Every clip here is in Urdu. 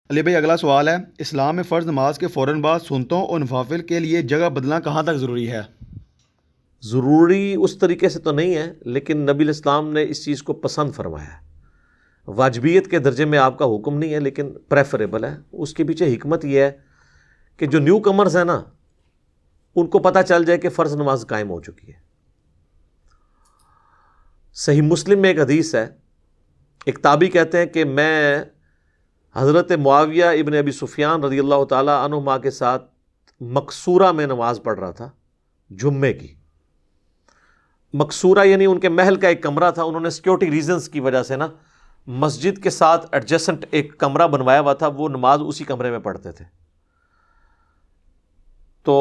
علی بھائی اگلا سوال ہے، اسلام میں فرض نماز کے فوراً بعد سنتوں اور نوافل کے لیے جگہ بدلنا کہاں تک ضروری ہے؟ ضروری اس طریقے سے تو نہیں ہے، لیکن نبی الاسلام نے اس چیز کو پسند فرمایا ہے۔ واجبیت کے درجے میں آپ کا حکم نہیں ہے، لیکن پریفریبل ہے۔ اس کے پیچھے حکمت یہ ہے کہ جو نیو کمرز ہیں نا، ان کو پتہ چل جائے کہ فرض نماز قائم ہو چکی ہے۔ صحیح مسلم میں ایک حدیث ہے، ایک تابعی کہتے ہیں کہ میں حضرت معاویہ ابن ابی سفیان رضی اللہ تعالیٰ عنہما کے ساتھ مقصورہ میں نماز پڑھ رہا تھا، جمعے کی۔ مقصورہ یعنی ان کے محل کا ایک کمرہ تھا، انہوں نے سیکیورٹی ریزنز کی وجہ سے نا مسجد کے ساتھ ایڈجسنٹ ایک کمرہ بنوایا ہوا تھا، وہ نماز اسی کمرے میں پڑھتے تھے۔ تو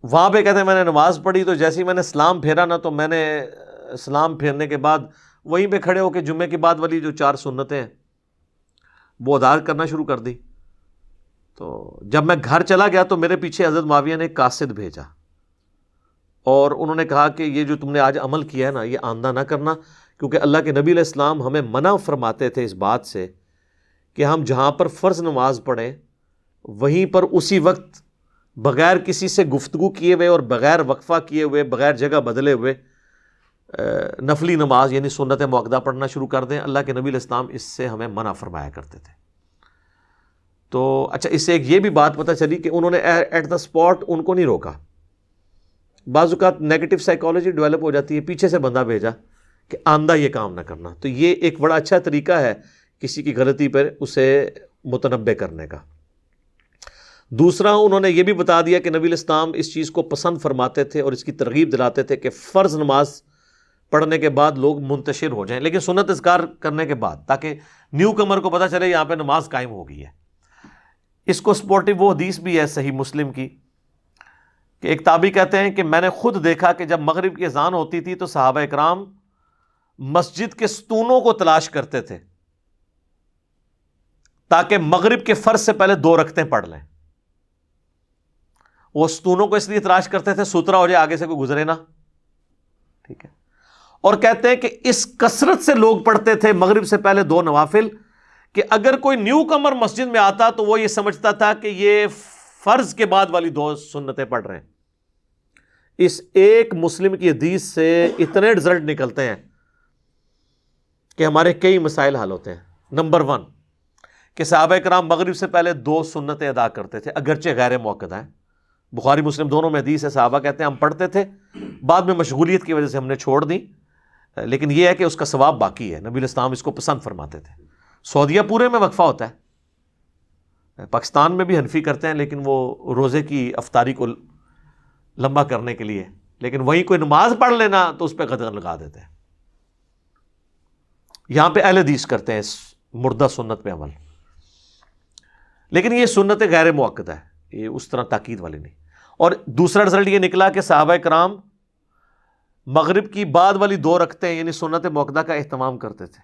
وہاں پہ کہتے ہیں میں نے نماز پڑھی، تو جیسے ہی میں نے سلام پھیرا نا، تو میں نے سلام پھیرنے کے بعد وہیں پہ کھڑے ہو کے جمعے کے بعد والی جو 4 سنتیں ہیں وہ ادا کرنا شروع کر دی۔ تو جب میں گھر چلا گیا تو میرے پیچھے حضرت معاویہ نے قاصد بھیجا، اور انہوں نے کہا کہ یہ جو تم نے آج عمل کیا ہے نا، یہ آئندہ نہ کرنا، کیونکہ اللہ کے نبی علیہ السلام ہمیں منع فرماتے تھے اس بات سے کہ ہم جہاں پر فرض نماز پڑھیں وہیں پر اسی وقت بغیر کسی سے گفتگو کیے ہوئے اور بغیر وقفہ کیے ہوئے، بغیر جگہ بدلے ہوئے نفلی نماز یعنی سنت مؤکدہ پڑھنا شروع کر دیں۔ اللہ کے نبی علیہ السلام اس سے ہمیں منع فرمایا کرتے تھے۔ تو اچھا، اس سے ایک یہ بھی بات پتہ چلی کہ انہوں نے ایٹ دا اسپاٹ ان کو نہیں روکا۔ بعض اوقات نیگیٹو سائیکالوجی ڈیولپ ہو جاتی ہے، پیچھے سے بندہ بھیجا کہ آندہ یہ کام نہ کرنا۔ تو یہ ایک بڑا اچھا طریقہ ہے کسی کی غلطی پر اسے متنبع کرنے کا۔ دوسرا، انہوں نے یہ بھی بتا دیا کہ نبی علیہ السلام اس چیز کو پسند فرماتے تھے اور اس کی ترغیب دلاتے تھے کہ فرض نماز پڑھنے کے بعد لوگ منتشر ہو جائیں، لیکن سنت اذکار کرنے کے بعد، تاکہ نیو کمر کو پتہ چلے یہاں پہ نماز قائم ہو گئی ہے۔ اس کو سپورٹو وہ حدیث بھی ہے صحیح مسلم کی کہ ایک تابعی کہتے ہیں کہ میں نے خود دیکھا کہ جب مغرب کی اذان ہوتی تھی تو صحابہ اکرام مسجد کے ستونوں کو تلاش کرتے تھے تاکہ مغرب کے فرض سے پہلے 2 رکعتیں پڑھ لیں۔ وہ ستونوں کو اس لیے تلاش کرتے تھے سترا ہو جائے، آگے سے کوئی گزرے نہ، ٹھیک ہے۔ اور کہتے ہیں کہ اس کثرت سے لوگ پڑھتے تھے مغرب سے پہلے 2 نوافل کہ اگر کوئی نیو کمر مسجد میں آتا تو وہ یہ سمجھتا تھا کہ یہ فرض کے بعد والی 2 سنتیں پڑھ رہے ہیں۔ اس ایک مسلم کی حدیث سے اتنے رزلٹ نکلتے ہیں کہ ہمارے کئی مسائل حل ہوتے ہیں۔ نمبر 1 کہ صحابہ کرام مغرب سے پہلے 2 سنتیں ادا کرتے تھے، اگرچہ غیر مؤکدہ ہیں۔ بخاری مسلم دونوں میں حدیث ہے، صحابہ کہتے ہیں ہم پڑھتے تھے، بعد میں مشغولیت کی وجہ سے ہم نے چھوڑ دی، لیکن یہ ہے کہ اس کا ثواب باقی ہے۔ نبی علیہ السلام اس کو پسند فرماتے تھے۔ سعودیہ پورے میں وقفہ ہوتا ہے، پاکستان میں بھی حنفی کرتے ہیں، لیکن وہ روزے کی افطاری کو لمبا کرنے کے لیے، لیکن وہیں کوئی نماز پڑھ لینا تو اس پہ قدغن لگا دیتے ہیں۔ یہاں پہ اہل حدیث کرتے ہیں اس مردہ سنت پہ عمل، لیکن یہ سنت غیر مؤکدہ ہے، یہ اس طرح تاکید والی نہیں۔ اور دوسرا رزلٹ یہ نکلا کہ صحابہ کرام مغرب کی بعد والی 2 رکعتیں یعنی سنت مؤکدہ کا اہتمام کرتے تھے،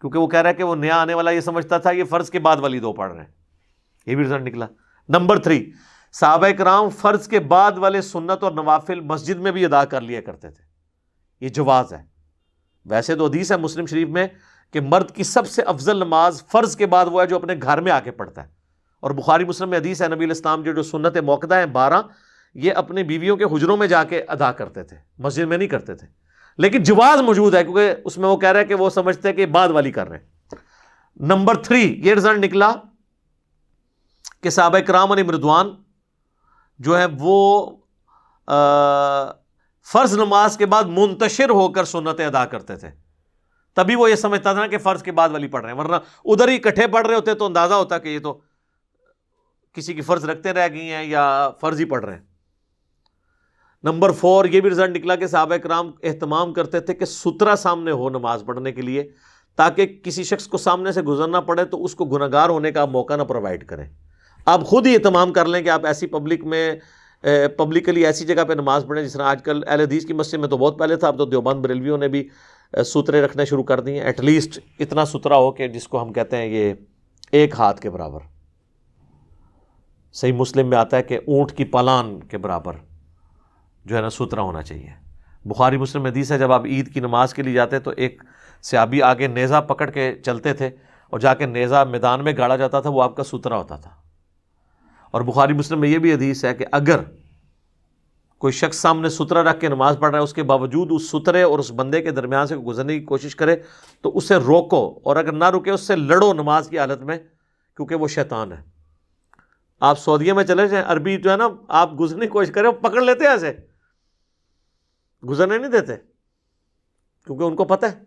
کیونکہ وہ کہہ رہا ہے کہ وہ نیا آنے والا یہ سمجھتا تھا یہ فرض کے بعد والی 2 پڑھ رہے ہیں، یہ بھی رزلٹ نکلا۔ نمبر 3، صحابہ کرام فرض کے بعد والے سنت اور نوافل مسجد میں بھی ادا کر لیا کرتے تھے، یہ جواز ہے۔ ویسے تو حدیث ہے مسلم شریف میں کہ مرد کی سب سے افضل نماز فرض کے بعد وہ ہے جو اپنے گھر میں آ کے پڑھتا ہے، اور بخاری مسلم میں حدیث ہے نبی علیہ السلام جو سنت مؤکدہ ہیں 12 یہ اپنی بیویوں کے حجروں میں جا کے ادا کرتے تھے، مسجد میں نہیں کرتے تھے، لیکن جواز موجود ہے کیونکہ اس میں وہ کہہ رہا ہے کہ وہ سمجھتے ہیں کہ بعد والی کر رہے ہیں۔ نمبر 3 یہ رزلٹ نکلا کہ صحابہ کرام علیہم رضوان جو ہے وہ فرض نماز کے بعد منتشر ہو کر سنتیں ادا کرتے تھے، تبھی وہ یہ سمجھتا تھا کہ فرض کے بعد والی پڑھ رہے ہیں، ورنہ ادھر ہی اکٹھے پڑھ رہے ہوتے تو اندازہ ہوتا کہ یہ تو کسی کی فرض رکھتے رہ گئی ہیں یا فرض ہی پڑھ رہے ہیں۔ نمبر 4 یہ بھی رزلٹ نکلا کہ صحابہ کرام اہتمام کرتے تھے کہ سترا سامنے ہو نماز پڑھنے کے لیے، تاکہ کسی شخص کو سامنے سے گزرنا پڑے تو اس کو گنہگار ہونے کا موقع نہ پرووائڈ کریں۔ آپ خود ہی اہتمام کر لیں کہ آپ ایسی پبلک میں پبلکلی ایسی جگہ پہ نماز پڑھیں، جس طرح آج کل اہل حدیث کی مسجد میں تو بہت پہلے تھا، اب تو دیوبند بریلویوں نے بھی سترے رکھنے شروع کر دیے، ایٹ لیسٹ اتنا سترا ہو کہ جس کو ہم کہتے ہیں یہ 1 ہاتھ کے برابر۔ صحیح مسلم میں آتا ہے کہ اونٹ کی پالان کے برابر جو ہے نا سترا ہونا چاہیے۔ بخاری مسلم حدیث ہے جب آپ عید کی نماز کے لیے جاتے تو ایک صحابی آگے نیزہ پکڑ کے چلتے تھے اور جا کے نیزہ میدان میں گاڑا جاتا تھا وہ آپ کا سترہ ہوتا تھا. اور بخاری مسلم میں یہ بھی حدیث ہے کہ اگر کوئی شخص سامنے سترہ رکھ کے نماز پڑھ رہا ہے، اس کے باوجود اس سترے اور اس بندے کے درمیان سے گزرنے کی کوشش کرے تو اسے روکو، اور اگر نہ رکے اس سے لڑو نماز کی حالت میں، کیونکہ وہ شیطان ہے. آپ سعودیہ میں چلے جائیں، عربی جو ہے نا، آپ گزرنے کی کوشش کریں وہ پکڑ لیتے ہیں، ایسے گزرنے نہیں دیتے کیونکہ ان کو پتہ ہے.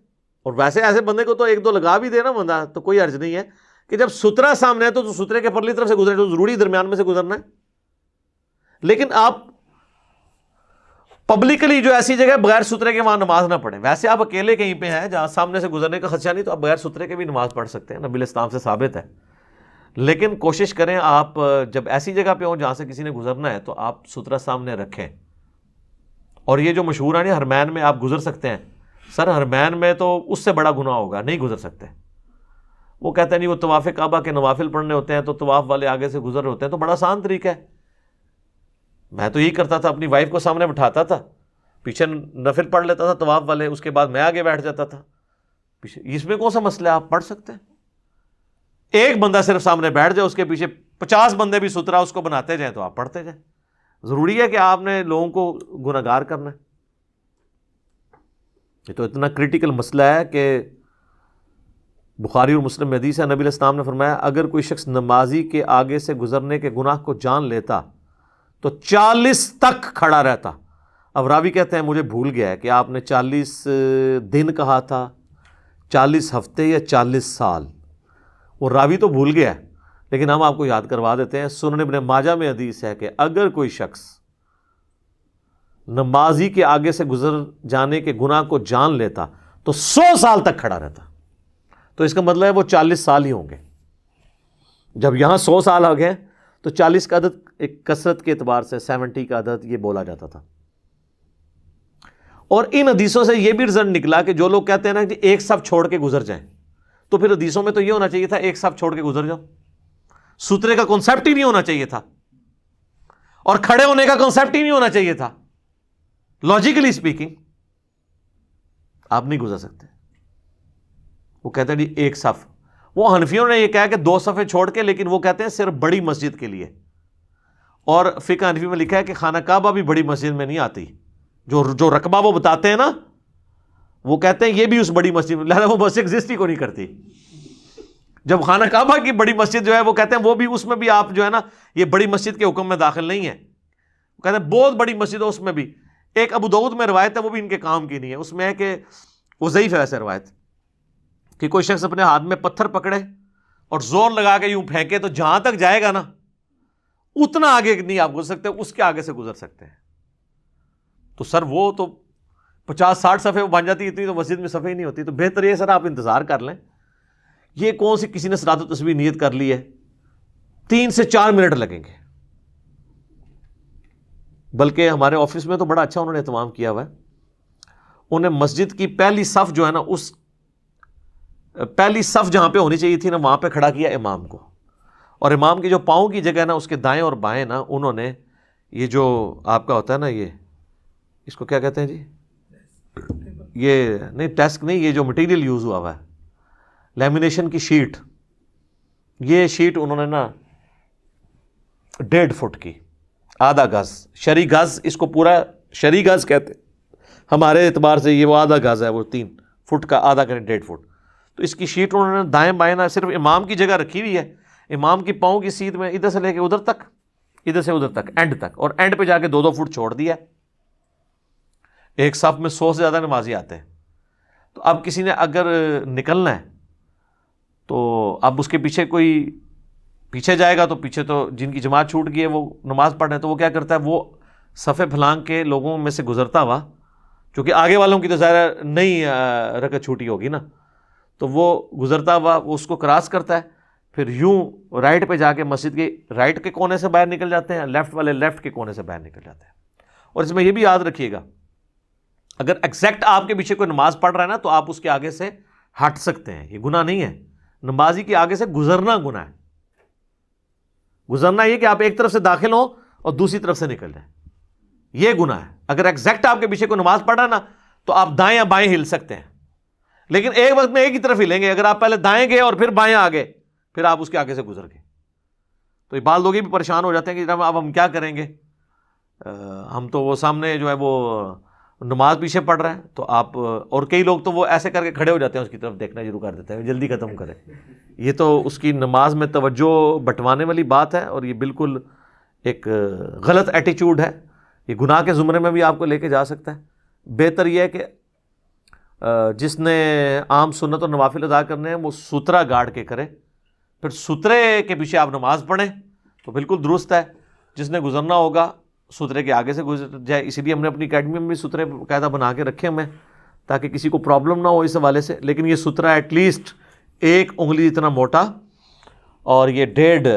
اور ویسے ایسے بندے کو تو ایک دو لگا بھی دے نا بندہ تو کوئی حرج نہیں ہے، کہ جب سترہ سامنے ہے تو سترے کے پرلی طرف سے گزرے تو ضروری درمیان میں سے گزرنا ہے. لیکن آپ پبلکلی جو ایسی جگہ بغیر سترے کے وہاں نماز نہ پڑھیں. ویسے آپ اکیلے کہیں پہ ہیں جہاں سامنے سے گزرنے کا خدشہ نہیں تو آپ بغیر سترے کے بھی نماز پڑھ سکتے ہیں، نبی اسلام سے ثابت ہے. لیکن کوشش کریں آپ جب ایسی جگہ پہ ہوں جہاں سے کسی نے گزرنا ہے تو آپ سترہ سامنے رکھیں. اور یہ جو مشہور ہے نا حرمین میں آپ گزر سکتے ہیں، سر حرمین میں تو اس سے بڑا گناہ ہوگا، نہیں گزر سکتے. وہ کہتے ہیں نہیں وہ طواف کعبہ کے نوافل پڑھنے ہوتے ہیں تو طواف والے آگے سے گزر ہوتے ہیں، تو بڑا آسان طریقہ ہے. میں تو یہی کرتا تھا، اپنی وائف کو سامنے بٹھاتا تھا، پیچھے نفل پڑھ لیتا تھا طواف والے، اس کے بعد میں آگے بیٹھ جاتا تھا پیچھے. اس میں کون سا مسئلہ ہے، آپ پڑھ سکتے ہیں. ایک بندہ صرف سامنے بیٹھ جائے، اس کے پیچھے 50 بندے بھی سترا اس کو بناتے جائیں تو آپ پڑھتے جائیں. ضروری ہے کہ آپ نے لوگوں کو گناہگار کرنا ہے. یہ تو اتنا کریٹیکل مسئلہ ہے کہ بخاری اور مسلم میں حدیث ہے، نبی علیہ السلام نے فرمایا اگر کوئی شخص نمازی کے آگے سے گزرنے کے گناہ کو جان لیتا تو 40 تک کھڑا رہتا. اب راوی کہتے ہیں مجھے بھول گیا ہے کہ آپ نے 40 دن کہا تھا، 40 ہفتے یا 40 سال، وہ راوی تو بھول گیا ہے، لیکن ہم آپ کو یاد کروا دیتے ہیں. سنن ابن ماجہ میں حدیث ہے کہ اگر کوئی شخص نمازی کے آگے سے گزر جانے کے گناہ کو جان لیتا تو 100 سال تک کھڑا رہتا. تو اس کا مطلب ہے وہ 40 سال ہی ہوں گے. جب یہاں 100 سال آ گئے تو 40 کا عدد ایک کثرت کے اعتبار سے 70 کا عدد یہ بولا جاتا تھا. اور ان حدیثوں سے یہ بھی رزلٹ نکلا کہ جو لوگ کہتے ہیں نا کہ ایک صف چھوڑ کے گزر جائیں، تو پھر حدیثوں میں تو یہ ہونا چاہیے تھا ایک صف چھوڑ کے گزر جاؤ. سترے کا کانسیپٹ ہی نہیں ہونا چاہیے تھا، اور کھڑے ہونے کا کانسیپٹ ہی نہیں ہونا چاہیے تھا. لاجیکلی اسپیکنگ آپ نہیں گزر سکتے. وہ کہتے ہیں جی ایک صف. وہ حنفیوں نے یہ کہا کہ 2 صفیں چھوڑ کے، لیکن وہ کہتے ہیں صرف بڑی مسجد کے لیے. اور فقہ حنفی میں لکھا ہے کہ خانہ کعبہ بھی بڑی مسجد میں نہیں آتی. جو رقبہ وہ بتاتے ہیں نا، وہ کہتے ہیں یہ بھی اس بڑی مسجد میں، لہذا وہ مسجد ایگزسٹ ہی کو نہیں کرتی. جب خانہ کعبہ کی بڑی مسجد جو ہے وہ کہتے ہیں وہ بھی، اس میں بھی آپ جو ہے نا یہ بڑی مسجد کے حکم میں داخل نہیں ہے. وہ کہتے ہیں بہت بڑی مسجد ہے اس میں بھی. ایک ابو داؤد میں روایت ہے، وہ بھی ان کے کام کی نہیں ہے. اس میں ہے کہ وہ ضعیف ہے ویسے روایت، کہ کوئی شخص اپنے ہاتھ میں پتھر پکڑے اور زور لگا کے یوں پھینکے تو جہاں تک جائے گا نا اتنا آگے نہیں آپ گزر سکتے، اس کے آگے سے گزر سکتے ہیں. تو سر وہ تو 50-60 صفحے بن جاتی، اتنی تو مسجد میں صفحے ہی نہیں ہوتی. تو بہتر یہ سر آپ انتظار کر لیں. یہ کون سی کسی نے صلاۃ و تسبیح نیت کر لی ہے، 3 سے 4 منٹ لگیں گے. بلکہ ہمارے آفس میں تو بڑا اچھا انہوں نے اہتمام کیا ہوا ہے. انہیں مسجد کی پہلی صف جو ہے نا، اس پہلی صف جہاں پہ ہونی چاہیے تھی نا وہاں پہ کھڑا کیا امام کو. اور امام کی جو پاؤں کی جگہ ہے نا اس کے دائیں اور بائیں نا انہوں نے یہ جو آپ کا ہوتا ہے نا، یہ اس کو کیا کہتے ہیں جی، یہ نہیں ڈیسک نہیں، یہ جو مٹیریل یوز ہوا ہے لیمینیشن کی شیٹ، یہ شیٹ انہوں نے نا 1.5 فٹ کی، آدھا گز، شرعی گز اس کو پورا شرعی گز کہتے ہیں. ہمارے اعتبار سے یہ وہ آدھا گز ہے، وہ 3 فٹ کا آدھا کریں 1.5 فٹ. تو اس کی شیٹ انہوں نے دائیں بائیں نہ صرف امام کی جگہ رکھی ہوئی ہے، امام کی پاؤں کی سیدھ میں ادھر سے لے کے ادھر تک، ادھر سے ادھر تک، اینڈ تک، اور اینڈ پہ جا کے 2-2 فٹ چھوڑ دیا. ایک صف میں 100 سے زیادہ نمازی آتے ہیں. تو اب کسی نے اگر نکلنا ہے تو اب اس کے پیچھے کوئی پیچھے جائے گا تو پیچھے تو جن کی جماعت چھوٹ گئی ہے وہ نماز پڑھ رہے ہیں، تو وہ کیا کرتا ہے، وہ صفے پھلانگ کے لوگوں میں سے گزرتا ہوا، کیونکہ آگے والوں کی تو ظاہر نہیں رکعت چھوٹی ہوگی نا، تو وہ گزرتا ہوا وہ اس کو کراس کرتا ہے، پھر یوں رائٹ پہ جا کے مسجد کے رائٹ کے کونے سے باہر نکل جاتے ہیں، لیفٹ والے لیفٹ کے کونے سے باہر نکل جاتے ہیں. اور اس میں یہ بھی یاد رکھیے گا، اگر ایگزیکٹ آپ کے پیچھے کوئی نماز پڑھ رہا ہے نا تو آپ اس کے آگے سے ہٹ سکتے ہیں، یہ گناہ نہیں ہے. نمازی کے آگے سے گزرنا گناہ ہے. گزرنا یہ کہ آپ ایک طرف سے داخل ہوں اور دوسری طرف سے نکل جائیں، یہ گناہ ہے. اگر ایگزیکٹ آپ کے پیچھے کوئی نماز پڑھ رہا ہے نا تو آپ دائیں یا بائیں ہل سکتے ہیں، لیکن ایک وقت میں ایک ہی طرف ہلیں گے. اگر آپ پہلے دائیں گئے اور پھر بائیں آ گئے پھر آپ اس کے آگے سے گزر گئے تو یہ بعض لوگ بھی پریشان ہو جاتے ہیں کہ جناب اب ہم کیا کریں گے, ہم تو وہ سامنے جو ہے وہ نماز پیچھے پڑھ رہے ہیں تو آپ, اور کئی لوگ تو وہ ایسے کر کے کھڑے ہو جاتے ہیں اس کی طرف دیکھنا شروع کر دیتے ہیں جلدی ختم کریں. یہ تو اس کی نماز میں توجہ بٹوانے والی بات ہے اور یہ بالکل ایک غلط ایٹیچیوڈ ہے. یہ گناہ کے زمرے میں بھی آپ کو لے کے جا سکتا ہے. بہتر یہ ہے کہ جس نے عام سنت اور نوافل ادا کرنے ہیں وہ سترہ گاڑ کے کرے, پھر سترے کے پیچھے آپ نماز پڑھیں تو بالکل درست ہے. جس نے گزرنا ہوگا سترے کے آگے سے گزر جائے. اسی لیے ہم نے اپنی اکیڈمی میں بھی سترے باقاعدہ بنا کے رکھے ہمیں تاکہ کسی کو پرابلم نہ ہو اس حوالے سے. لیکن یہ سترہ ایٹ لیسٹ 1 انگلی اتنا موٹا اور یہ 1.5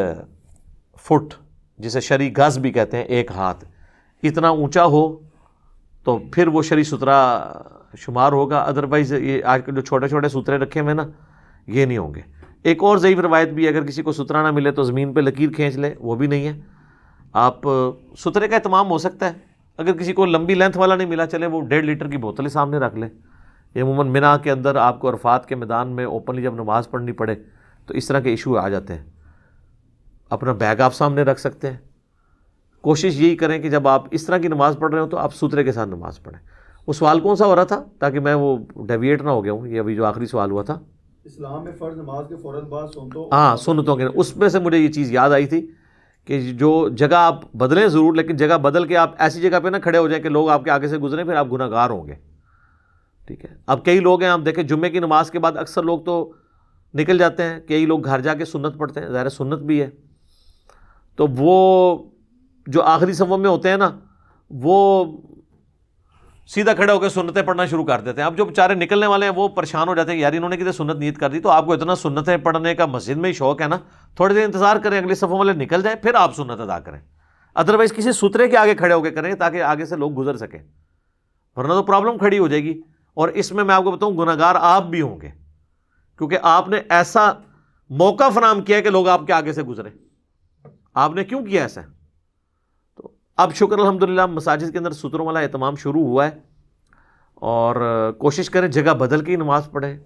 فٹ جسے شرعی گز بھی کہتے ہیں, 1 ہاتھ اتنا اونچا ہو تو پھر وہ شرعی سترہ شمار ہوگا. ادروائز یہ آج کل جو چھوٹے چھوٹے سترے رکھے ہوئے نا یہ نہیں ہوں گے. ایک اور ضعیف روایت بھی ہے, اگر کسی کو سترہ نہ ملے تو زمین پہ لکیر کھینچ لے, وہ بھی نہیں ہے. آپ سترے کا اہتمام ہو سکتا ہے. اگر کسی کو لمبی لینتھ والا نہیں ملا چلے وہ 1.5 لیٹر کی بوتل ہی سامنے رکھ لے. یہ عموماً منا کے اندر آپ کو عرفات کے میدان میں اوپنلی جب نماز پڑھنی پڑے تو اس طرح کے ایشو آ جاتے ہیں. اپنا بیگ آپ سامنے رکھ سکتے ہیں. کوشش یہی کریں کہ جب آپ اس طرح کی نماز پڑھ رہے ہو تو آپ سترے کے ساتھ نماز پڑھیں. وہ سوال کون سا ہو رہا تھا تاکہ میں وہ ڈیویٹ نہ ہو گیا ہوں, یہ ابھی جو آخری سوال ہوا تھا اسلام میں فرض نماز کے فوراً بعد سنتوں, ہاں سنتوں کے, اس میں سے مجھے یہ چیز یاد آئی تھی کہ جو جگہ آپ بدلیں ضرور, لیکن جگہ بدل کے آپ ایسی جگہ پہ نہ کھڑے ہو جائیں کہ لوگ آپ کے آگے سے گزریں پھر آپ گناہ گار ہوں گے. ٹھیک ہے. اب کئی لوگ ہیں, آپ دیکھیں جمعے کی نماز کے بعد اکثر لوگ تو نکل جاتے ہیں, کئی لوگ گھر جا کے سنت پڑھتے ہیں, ظاہر سنت بھی ہے, تو وہ جو آخری صفوں میں ہوتے ہیں نا وہ سیدھا کھڑے ہو کے سنتیں پڑھنا شروع کر دیتے ہیں. اب جو بیچارے نکلنے والے ہیں وہ پریشان ہو جاتے ہیں, یار انہوں نے کتنے سنت نیت کر دی. تو آپ کو اتنا سنتیں پڑھنے کا مسجد میں ہی شوق ہے نا, تھوڑی دیر انتظار کریں اگلے صفوں والے نکل جائیں پھر آپ سنت ادا کریں. ادروائز کسی سترے کے آگے کھڑے ہو کے کریں تاکہ آگے سے لوگ گزر سکیں, ورنہ تو پرابلم کھڑی ہو جائے گی. اور اس میں آپ کو بتاؤں گناہ گار آپ بھی ہوں گے کیونکہ آپ نے ایسا موقع فراہم کیا کہ لوگ آپ کے آگے سے گزریں. آپ نے کیوں کیا ایسا؟ تو اب شکر الحمدللہ مساجد کے اندر ستروں والا اہتمام شروع ہوا ہے, اور کوشش کریں جگہ بدل کے ہی نماز پڑھیں,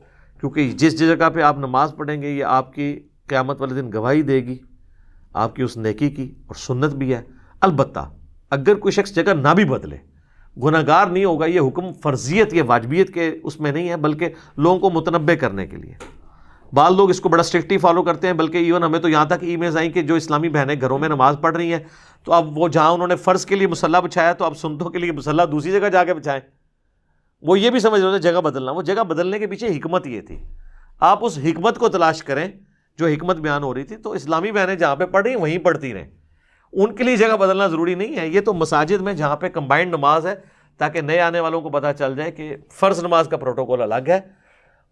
کیونکہ جس جگہ پہ آپ نماز پڑھیں گے یہ آپ کی قیامت والے دن گواہی دے گی آپ کی اس نیکی کی, اور سنت بھی ہے. البتہ اگر کوئی شخص جگہ نہ بھی بدلے گناہ گار نہیں ہوگا. یہ حکم فرضیت یا واجبیت کے اس میں نہیں ہے بلکہ لوگوں کو متنبع کرنے کے لیے. بعض لوگ اس کو بڑا اسٹرکٹلی فالو کرتے ہیں, بلکہ ایون ہمیں تو یہاں تک ای میلز آئیں کہ جو اسلامی بہنیں گھروں میں نماز پڑھ رہی ہیں تو اب وہ جہاں انہوں نے فرض کے لیے مصلی بچھایا تو اب سنتوں کے لیے مصلی دوسری جگہ جا کے بچھائیں. وہ یہ بھی سمجھ رہے تھے جگہ بدلنا, وہ جگہ بدلنے کے پیچھے حکمت یہ تھی. آپ اس حکمت کو تلاش کریں جو حکمت بیان ہو رہی تھی. تو اسلامی بہنیں جہاں پہ پڑھ رہی ہیں وہیں پڑھتی رہیں, ان کے لیے جگہ بدلنا ضروری نہیں ہے. یہ تو مساجد میں جہاں پہ کمبائنڈ نماز ہے تاکہ نئے آنے والوں کو پتہ چل جائے کہ فرض نماز کا پروٹوکول الگ ہے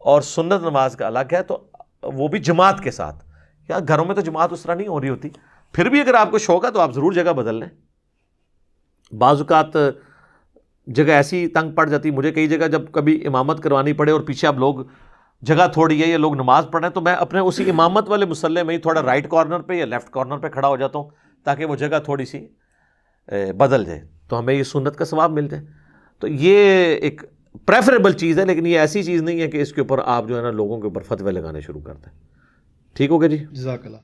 اور سنت نماز کا الگ ہے, تو وہ بھی جماعت کے ساتھ. یا گھروں میں تو جماعت اس طرح نہیں ہو رہی ہوتی, پھر بھی اگر آپ کو شوق ہے تو آپ ضرور جگہ بدل لیں. بعض اوقات جگہ ایسی تنگ پڑ جاتی, مجھے کئی جگہ جب کبھی امامت کروانی پڑے اور پیچھے اب لوگ جگہ تھوڑی ہے یا لوگ نماز پڑھ رہے ہیں تو میں اپنے اسی امامت والے مصلی میں ہی تھوڑا رائٹ کارنر پہ یا لیفٹ کارنر پہ کھڑا ہو جاتا ہوں تاکہ وہ جگہ تھوڑی سی بدل جائے تو ہمیں یہ سنت کا ثواب مل جائے. تو یہ ایک پریفریبل چیز ہے, لیکن یہ ایسی چیز نہیں ہے کہ اس کے اوپر آپ جو ہے نا لوگوں کے اوپر فتوے لگانے شروع کرتے ہیں. ٹھیک ہو گیا جی, جزاک اللہ.